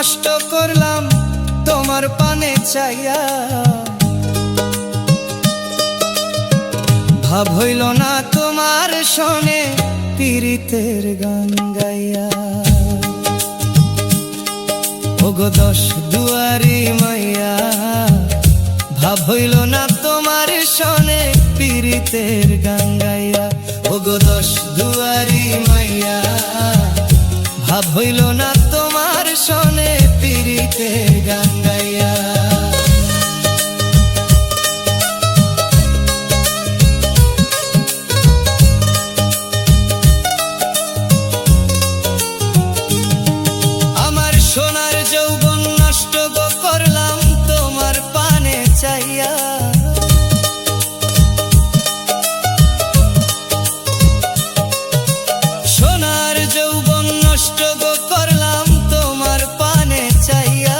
নষ্ট করলাম তোমার পানে চাইয়া, ভাব হইল না তোমার শোনে পীড়িতের গান গাইয়া। ওগো দশ দুয়ারি মাইয়া, ভাব হইল না তোমার শোনে পীড়িতের গান গাইয়া। ওগো দশ দুয়ারি মাইয়া, ভাব হইল না তোমার শোনে পীড়িতের গান গাইয়া। আমার সোনার যৌবন নষ্ট গো করলাম তোমার পানে চাইয়া, সোনার যৌবন নষ্ট গো করলাম তোমার পানে চাইয়া,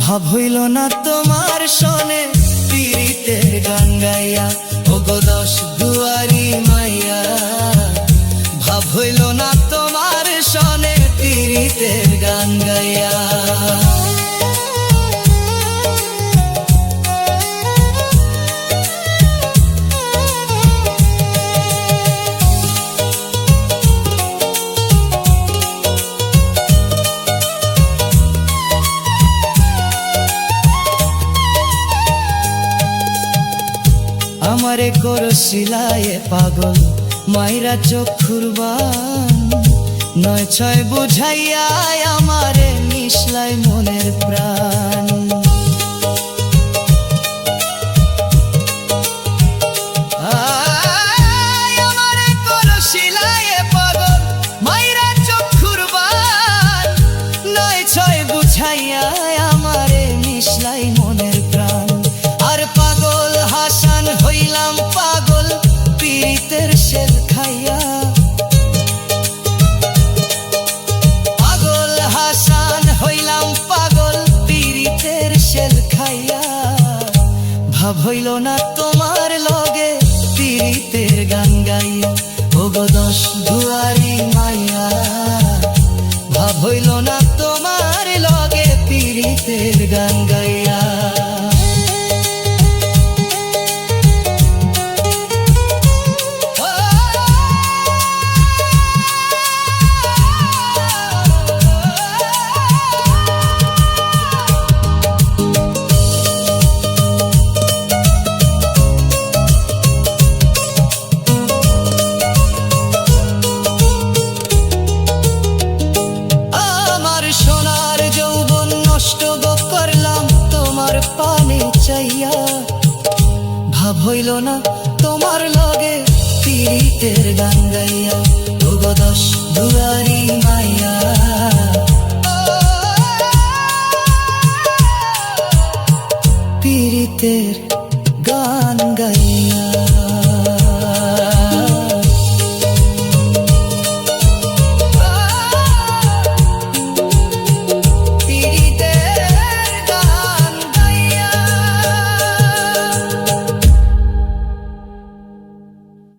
ভাব হইল না তোমার শোনে পীড়িতের গান গাইয়া। ওগো দশ দুয়ারি মাইয়া, ভাব হইল না তোমার শোনে পীড়িতের গান গাইয়া। আমারে করছিলায় পাগল মাইরা চক্ষুর বান, নয় ছয় বুঝাইয়া আমারে মিশলাই মনের প্রাণ। আমারে করছিলায় পাগল মাইরা চক্ষুর বান, নয় ছয় বুঝাইয়া আমারে মিশলাই মনের প্রাণ। আর পাগল হাসান হইলাম পাগল পীড়িতের শেল খাইয়া, পাগল হাসান হইলাম পাগল পীড়িতের শেল খাইয়া, ভাব হইল না তোমার লগে পীড়িতের গান গাইয়া। ওগো দশ দুয়ারি মাইয়া, ভাব হইল না তোমার লগে পীড়িতের গান গাইয়া। পানে চাইয়া, ভাব হইল না তোমার লগে পীড়িতের গান গাইয়া। ওগো দশ দুয়ারি মাইয়া, পীড়িতের গান গাইয়া।